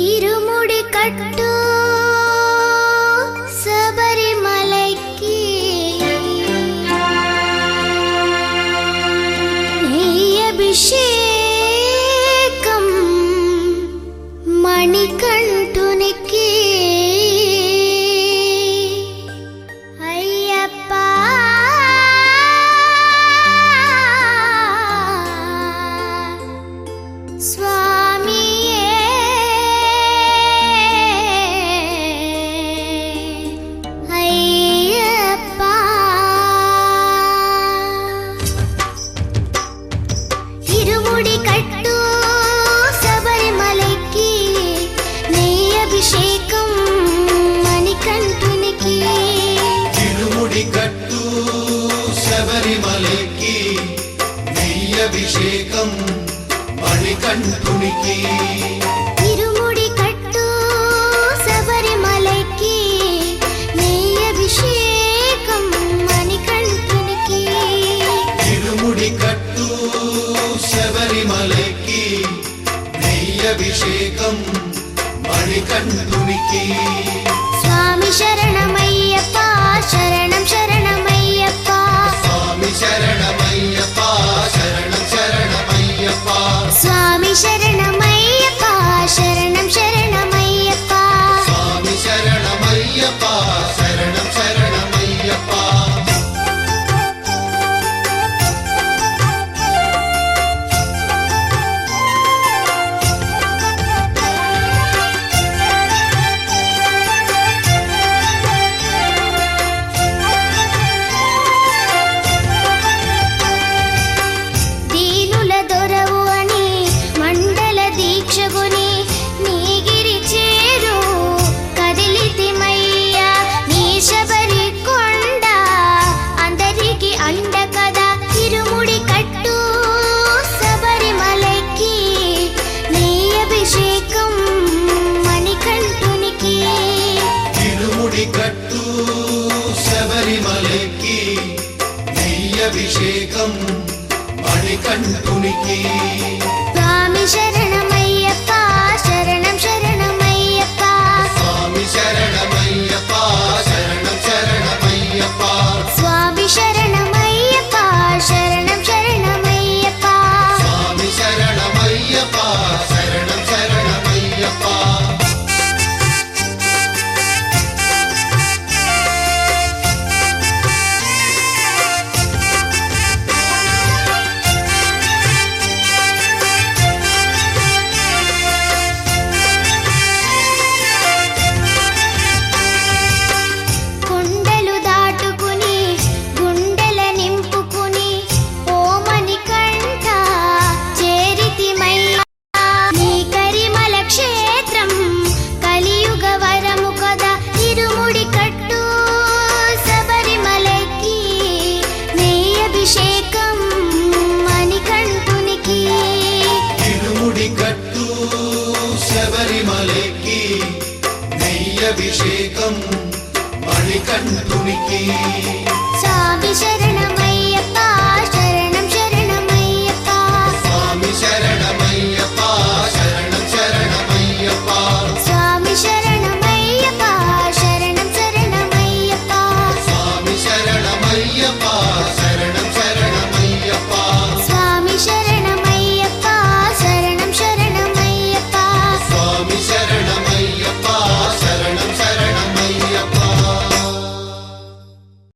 ఇరుముడి కట్టు శబరిమలైకి అభిషేకం మణికంఠునికి అయ్యప్ప స్వామియే అయ్యప్ప ఇరుముడి కట్టు శబరిమలైకి నెయ్యి అభిషేకం మణికంఠునికి ఇరుముడి కట్టు శబరిమలైకి నెయ్యి అభిషేకం మణికంఠునికి ఇరుముడి కట్టు శబరిమలైకి నెయ్యి అభిషేకం మణికంఠునికి ఇరుముడి కట్టు శబరిమలైకి నెయ్యి అభిషేకం మణికంఠునికి స్వామి శరణమయ్యప్ప శరణం శరణమయ్యప్ప స్వామి శరణమయ్యప్ప శరణం శరణమయ్యప్ప స్వామి శరణమయ్యప్ప శరణం శరణమయ్యప్ప స్వామి శరణమయ్యప్ప శరణం శరణమయ్యప్ప దీనుల దొరవు అని మండల దీక్షగుని నీగిరి చేరు కదిలితిమయ్యా నీ శబరి కొండ అందరికి అండ కదా ఇరుముడి కట్టు శబరిమలైకి నీ అభిషేకం మణికంఠునికి ఇరుముడి కట్టు శబరిమలైకి నెయ్యి అభిషేకం మణికంఠునికి స్వామి శరణమయ్యప్ప శరణం శరణమయ్యప్ప స్వామి శరణమయ్యప్ప శరణం శరణమయ్యప్ప స్వామి శరణమయ్యప్ప శరణం శరణమయ్యప్ప స్వామి శరణమయ్యప్ప శరణం శరణమయ్యప్ప కొండలు దాటుకుని గుండెల నింపుకుని ఓమని కంఠ చేరితిమయ్యా నీ కరిమల క్షేత్రం కలియుగ వరము కదా ఇరుముడి కట్టు శబరిమలైకి నెయ్యి అభిషేకం మణికంఠునికి ఇరుముడి కట్టు శబరిమలైకి నెయ్యి అభిషేకం మణికంఠునికి స్వామి శరణమయ్యప్ప